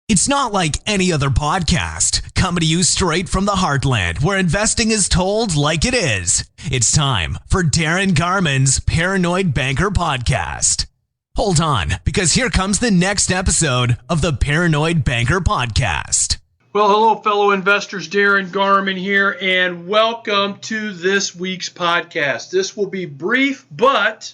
It's not like any other podcast, coming to you straight from the heartland, where investing is told like it is. It's time for Darin Garman's Paranoid Banker Podcast. Hold on, because here comes the next episode of the Paranoid Banker Podcast. Well, hello, fellow investors. Darin Garman here, and welcome to this week's podcast. This will be brief, but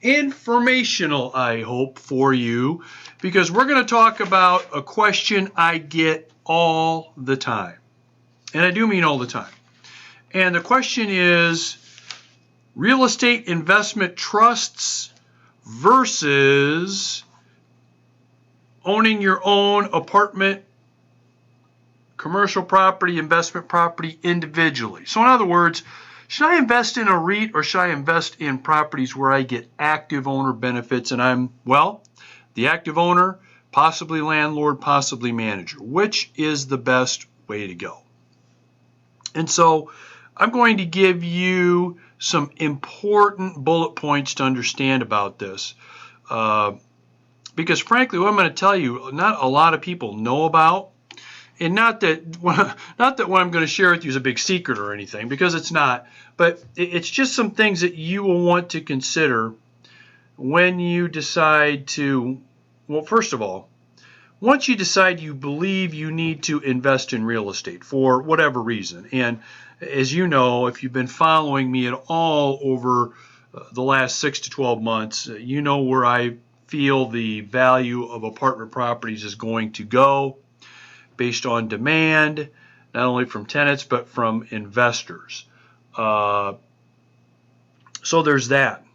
informational, I hope, for you, because we're going to talk about a question I get all the time. And I do mean all the time. And the question is real estate investment trusts versus owning your own apartment, commercial property, investment property individually. So in other words, should I invest in a REIT or should I invest in properties where I get active owner benefits and I'm, well, the active owner, possibly landlord, possibly manager? Which is the best way to go? And so I'm going to give you some important bullet points to understand about this. Because frankly, what I'm going to tell you, not a lot of people know about. And not that what I'm going to share with you is a big secret or anything, because it's not. But it's just some things that you will want to consider when you decide to, well, first of all, once you decide you believe you need to invest in real estate for whatever reason. And as you know, if you've been following me at all over the last 6 to 12 months, you know where I feel the value of apartment properties is going to go, based on demand, not only from tenants, but from investors. So there's that.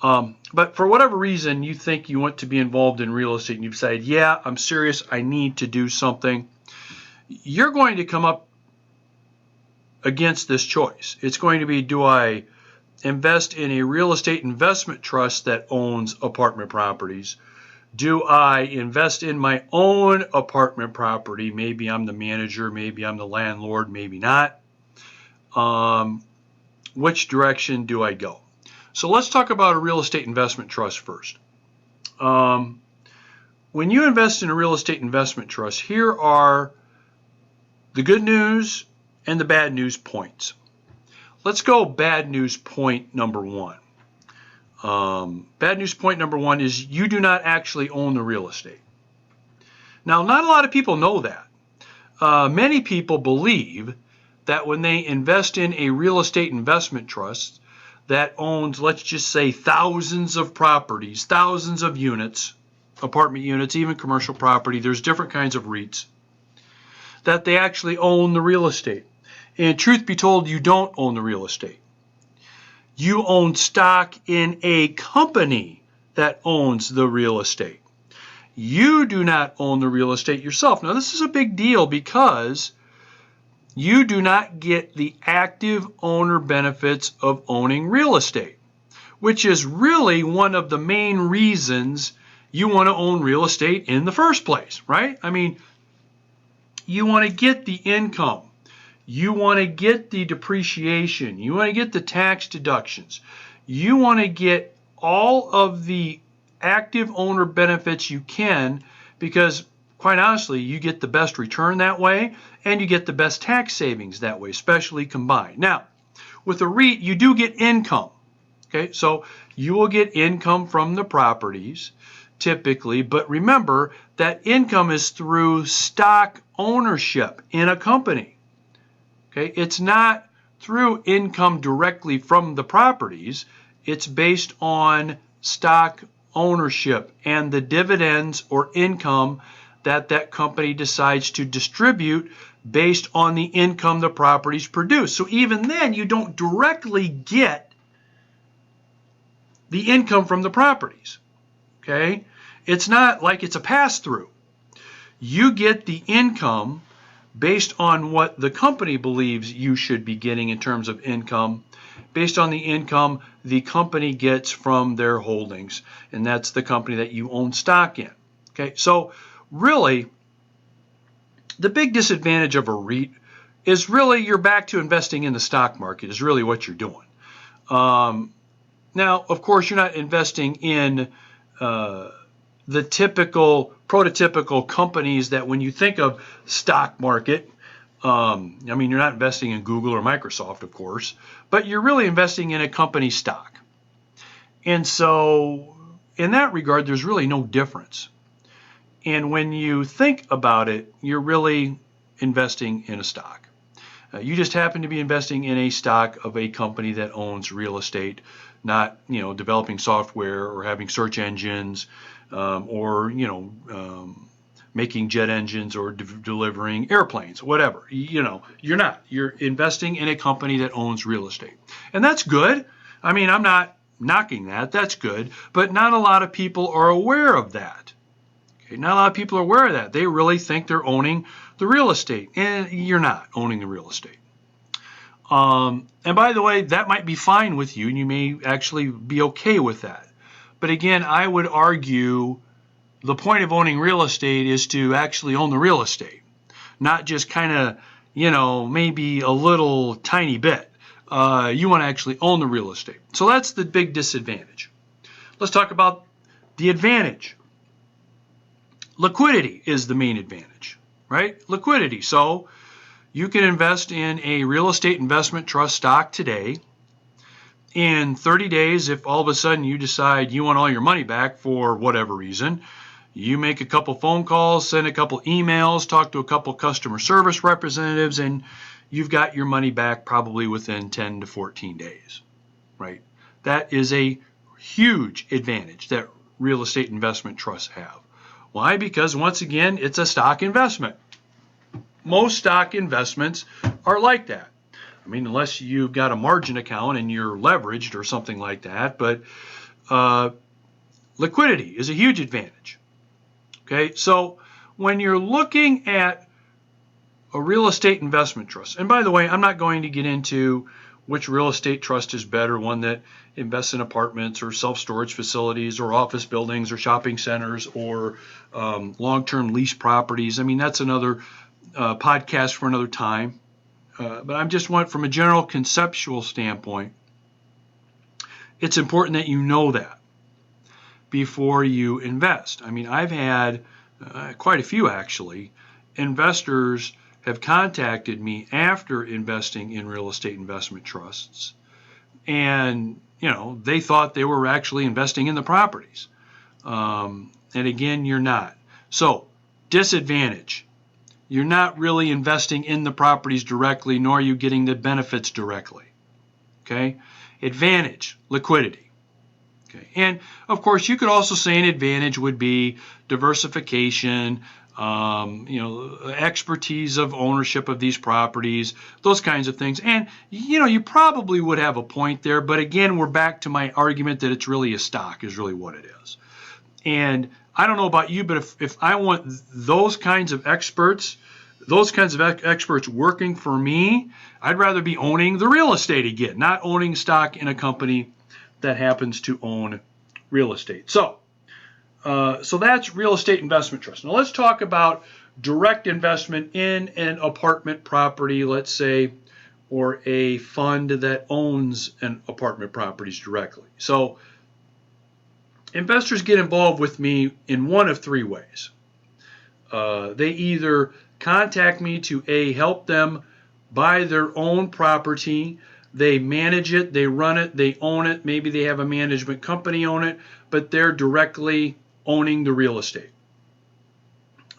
But for whatever reason, you think you want to be involved in real estate and you decide, yeah, I'm serious, I need to do something. You're going to come up against this choice. It's going to be, do I invest in a real estate investment trust that owns apartment properties? Do I invest in my own apartment property? Maybe I'm the manager, maybe I'm the landlord, maybe not. Which direction do I go? So let's talk about a real estate investment trust first. When you invest in a real estate investment trust, here are the good news and the bad news points. Let's go bad news point number one. Bad news point number one is you do not actually own the real estate. Now, not a lot of people know that. Many people believe that when they invest in a real estate investment trust that owns, let's just say, thousands of properties, thousands of units, apartment units, even commercial property, there's different kinds of REITs, that they actually own the real estate. And truth be told, you don't own the real estate. You own stock in a company that owns the real estate. You do not own the real estate yourself. Now, this is a big deal because you do not get the active owner benefits of owning real estate, which is really one of the main reasons you want to own real estate in the first place, right? I mean, you want to get the income. You want to get the depreciation. You want to get the tax deductions. You want to get all of the active owner benefits you can, because quite honestly, you get the best return that way and you get the best tax savings that way, especially combined. Now, with a REIT, you do get income. Okay, so you will get income from the properties typically, but remember that income is through stock ownership in a company. Okay, it's not through income directly from the properties. It's based on stock ownership and the dividends or income that that company decides to distribute based on the income the properties produce. So even then, you don't directly get the income from the properties. Okay, it's not like it's a pass-through. You get the income based on what the company believes you should be getting in terms of income, based on the income the company gets from their holdings, and that's the company that you own stock in. Okay, so really, the big disadvantage of a REIT is really you're back to investing in the stock market is really what you're doing. Now, of course, you're not investing in the typical, prototypical companies that when you think of stock market, I mean, you're not investing in Google or Microsoft, of course, but you're really investing in a company stock. And so in that regard, there's really no difference. And when you think about it, you're really investing in a stock. You just happen to be investing in a stock of a company that owns real estate, not, developing software or having search engines, or, making jet engines or delivering airplanes, whatever. You're not. You're investing in a company that owns real estate. And that's good. I mean, I'm not knocking that. That's good. But not a lot of people are aware of that. Okay? Not a lot of people are aware of that. They really think they're owning the real estate. And you're not owning the real estate. And by the way, that might be fine with you, and you may actually be okay with that. But again, I would argue the point of owning real estate is to actually own the real estate, not just kind of, maybe a little tiny bit. You want to actually own the real estate. So that's the big disadvantage. Let's talk about the advantage. Liquidity is the main advantage, right? Liquidity. So you can invest in a real estate investment trust stock today. In 30 days, if all of a sudden you decide you want all your money back for whatever reason, you make a couple phone calls, send a couple emails, talk to a couple customer service representatives, and you've got your money back probably within 10 to 14 days, right? That is a huge advantage that real estate investment trusts have. Why? Because once again, it's a stock investment. Most stock investments are like that. I mean, unless you've got a margin account and you're leveraged or something like that, but liquidity is a huge advantage. Okay, so when you're looking at a real estate investment trust, and by the way, I'm not going to get into which real estate trust is better, one that invests in apartments or self-storage facilities or office buildings or shopping centers or long-term lease properties. I mean, that's another podcast for another time. But I just want, from a general conceptual standpoint, it's important that you know that before you invest. I mean, I've had quite a few actually. Investors have contacted me after investing in real estate investment trusts, and they thought they were actually investing in the properties. And again, you're not. So, disadvantage. You're not really investing in the properties directly, nor are you getting the benefits directly. Okay? Advantage, liquidity. Okay. And of course, you could also say an advantage would be diversification, expertise of ownership of these properties, those kinds of things. And you probably would have a point there, but again, we're back to my argument that it's really a stock is really what it is. And I don't know about you, but if I want those kinds of experts working for me, I'd rather be owning the real estate again, not owning stock in a company that happens to own real estate. So that's real estate investment trust. Now let's talk about direct investment in an apartment property, let's say, or a fund that owns an apartment properties directly. So investors get involved with me in one of three ways. They either contact me to help them buy their own property. They manage it, they run it, they own it. Maybe they have a management company own it, but they're directly owning the real estate.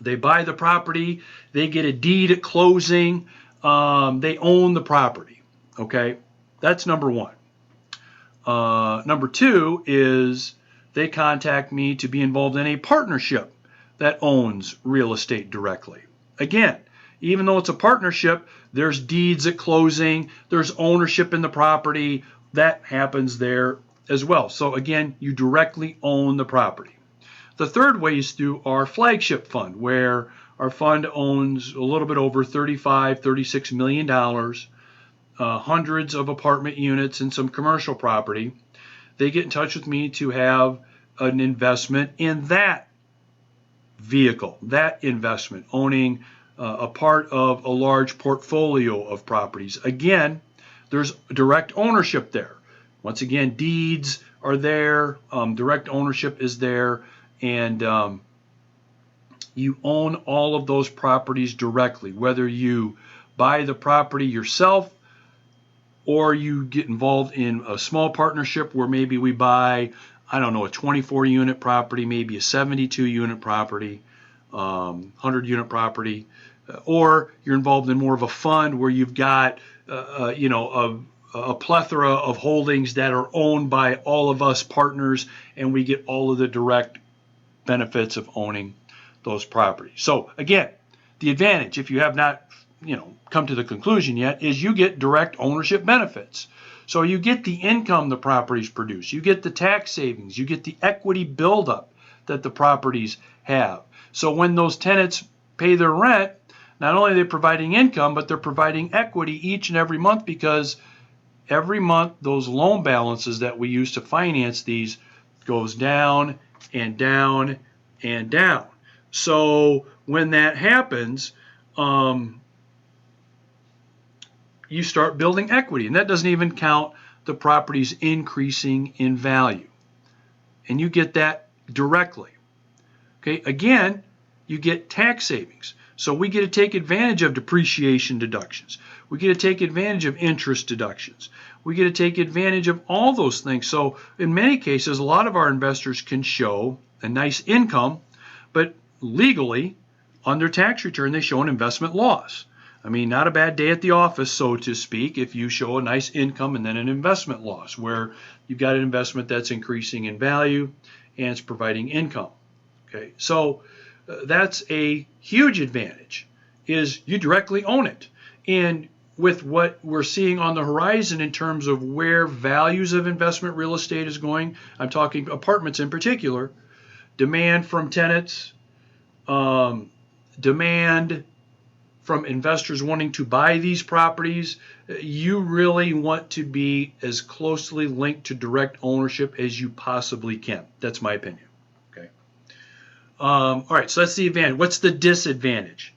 They buy the property, they get a deed at closing, they own the property. Okay, that's number one. Number two is they contact me to be involved in a partnership that owns real estate directly. Again, even though it's a partnership, there's deeds at closing, there's ownership in the property, that happens there as well. So again, you directly own the property. The third way is through our flagship fund, where our fund owns a little bit over $36 million, hundreds of apartment units and some commercial property. They get in touch with me to have an investment in that vehicle, that investment, owning a part of a large portfolio of properties. Again, there's direct ownership there. Once again, deeds are there, direct ownership is there, and you own all of those properties directly, whether you buy the property yourself or you get involved in a small partnership where maybe we buy, I don't know, a 24 unit property, maybe a 72 unit property, 100 unit property, or you're involved in more of a fund where you've got, a plethora of holdings that are owned by all of us partners, and we get all of the direct benefits of owning those properties. So again, the advantage, if you have not, come to the conclusion yet, is you get direct ownership benefits. So you get the income the properties produce, you get the tax savings, you get the equity buildup that the properties have. So when those tenants pay their rent, not only are they providing income, but they're providing equity each and every month, because every month those loan balances that we use to finance these goes down and down and down. So when that happens, you start building equity, and that doesn't even count the properties increasing in value, and you get that directly. Okay, again, you get tax savings. So we get to take advantage of depreciation deductions. We get to take advantage of interest deductions. We get to take advantage of all those things. So in many cases, a lot of our investors can show a nice income, but legally, on their tax return, they show an investment loss. I mean, not a bad day at the office, so to speak, if you show a nice income and then an investment loss, where you've got an investment that's increasing in value and it's providing income. Okay, so that's a huge advantage, is you directly own it. And with what we're seeing on the horizon in terms of where values of investment real estate is going, I'm talking apartments in particular, demand from tenants, demand from investors wanting to buy these properties, you really want to be as closely linked to direct ownership as you possibly can. That's my opinion. Okay. All right, so that's the advantage. What's the disadvantage?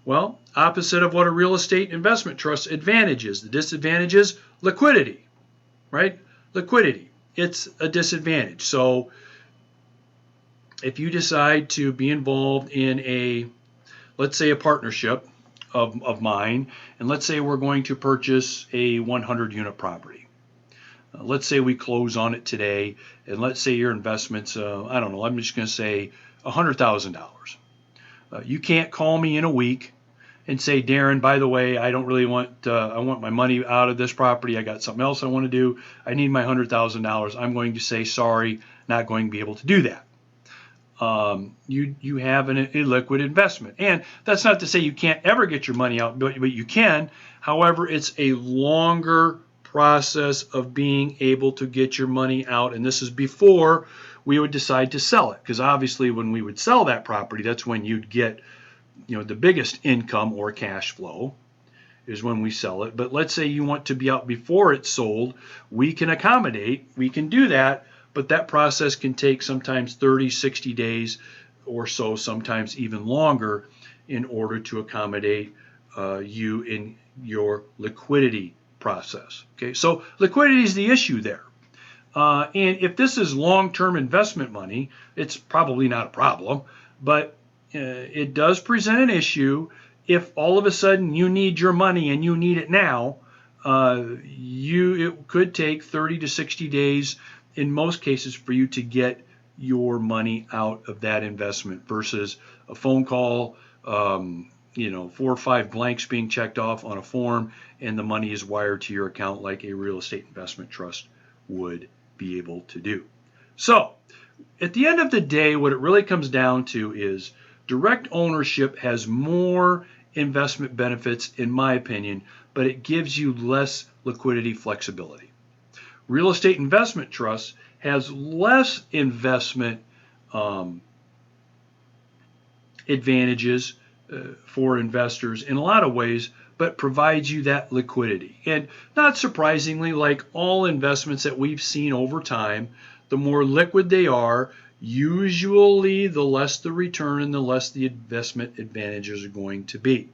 Well, opposite of what a real estate investment trust advantage is. The disadvantage is liquidity, right? Liquidity. It's a disadvantage. So if you decide to be involved in let's say a partnership of mine, and let's say we're going to purchase a 100 unit property. Let's say we close on it today, and let's say your investment's, I don't know, I'm just going to say $100,000. You can't call me in a week and say, Darin, by the way, I don't really want, I want my money out of this property. I got something else I want to do. I need my $100,000. I'm going to say, sorry, not going to be able to do that. You have an illiquid investment. And that's not to say you can't ever get your money out, but you can. However, it's a longer process of being able to get your money out. And this is before we would decide to sell it. Because obviously when we would sell that property, that's when you'd get, the biggest income or cash flow is when we sell it. But let's say you want to be out before it's sold, we can accommodate, we can do that. But that process can take sometimes 30, 60 days or so, sometimes even longer, in order to accommodate you in your liquidity process. Okay, so liquidity is the issue there. And if this is long-term investment money, it's probably not a problem, but it does present an issue if all of a sudden you need your money and you need it now. It could take 30 to 60 days in most cases for you to get your money out of that investment, versus a phone call, 4 or 5 blanks being checked off on a form, and the money is wired to your account like a real estate investment trust would be able to do. So at the end of the day, what it really comes down to is direct ownership has more investment benefits, in my opinion, but it gives you less liquidity flexibility. Real estate investment trust has less investment advantages for investors in a lot of ways, but provides you that liquidity. And not surprisingly, like all investments that we've seen over time, the more liquid they are, usually the less the return and the less the investment advantages are going to be,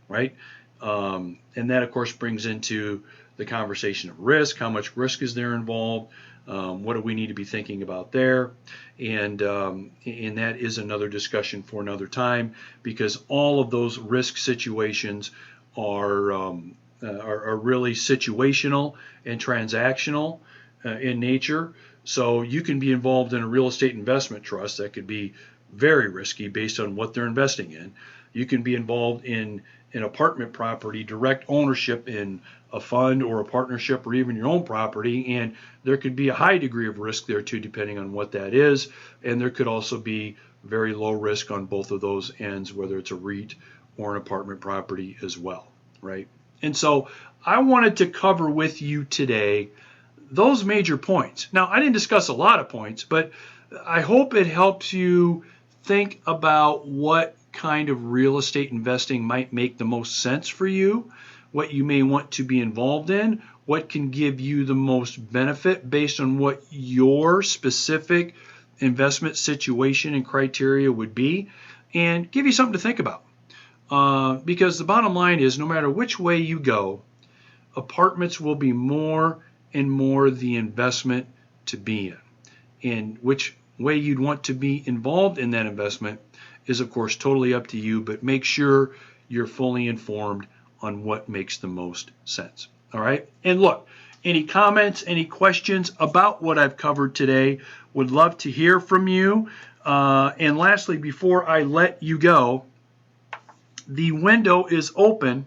right? And that, of course, brings into the conversation of risk. How much risk is there involved? What do we need to be thinking about there? And that is another discussion for another time, because all of those risk situations are really situational and transactional in nature. So you can be involved in a real estate investment trust that could be very risky based on what they're investing in. You can be involved in an apartment property, direct ownership in a fund or a partnership or even your own property, and there could be a high degree of risk there too, depending on what that is. And there could also be very low risk on both of those ends, whether it's a REIT or an apartment property as well, right? And so I wanted to cover with you today those major points. Now, I didn't discuss a lot of points, but I hope it helps you think about what kind of real estate investing might make the most sense for you, what you may want to be involved in, what can give you the most benefit based on what your specific investment situation and criteria would be, and give you something to think about. Because the bottom line is, no matter which way you go, apartments will be more and more the investment to be in. And which way you'd want to be involved in that investment is, of course, totally up to you, but make sure you're fully informed on what makes the most sense. All right? And look, any comments, any questions about what I've covered today, would love to hear from you. And lastly, before I let you go, the window is open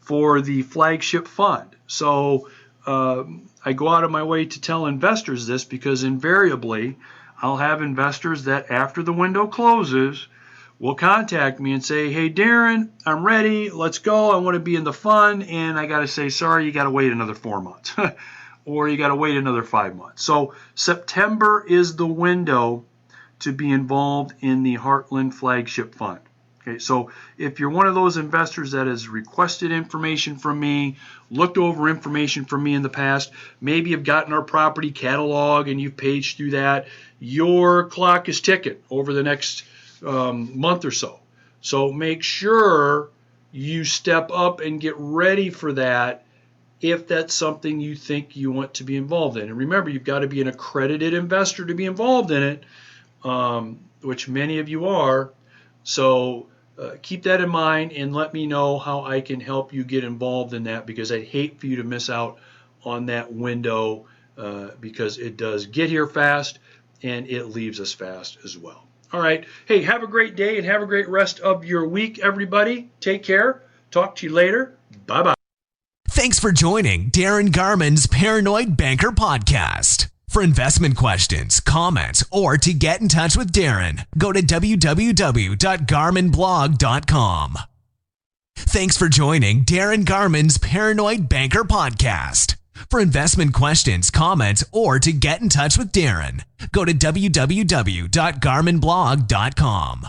for the flagship fund. So I go out of my way to tell investors this, because invariably I'll have investors that after the window closes will contact me and say, hey, Darin, I'm ready. Let's go. I want to be in the fund. And I got to say, sorry, you got to wait another 4 months or you got to wait another 5 months. So September is the window to be involved in the Heartland Flagship Fund. Okay, so if you're one of those investors that has requested information from me, looked over information from me in the past, maybe you've gotten our property catalog and you've paged through that, your clock is ticking over the next month or so. So make sure you step up and get ready for that if that's something you think you want to be involved in. And remember, you've got to be an accredited investor to be involved in it, which many of you are. So keep that in mind and let me know how I can help you get involved in that, because I'd hate for you to miss out on that window, because it does get here fast and it leaves us fast as well. All right. Hey, have a great day and have a great rest of your week, everybody. Take care. Talk to you later. Bye-bye. Thanks for joining Darin Garman's Paranoid Banker Podcast. For investment questions, comments, or to get in touch with Darin, go to www.garmanblog.com. Thanks for joining Darin Garman's Paranoid Banker Podcast. For investment questions, comments, or to get in touch with Darin, go to www.garmanblog.com.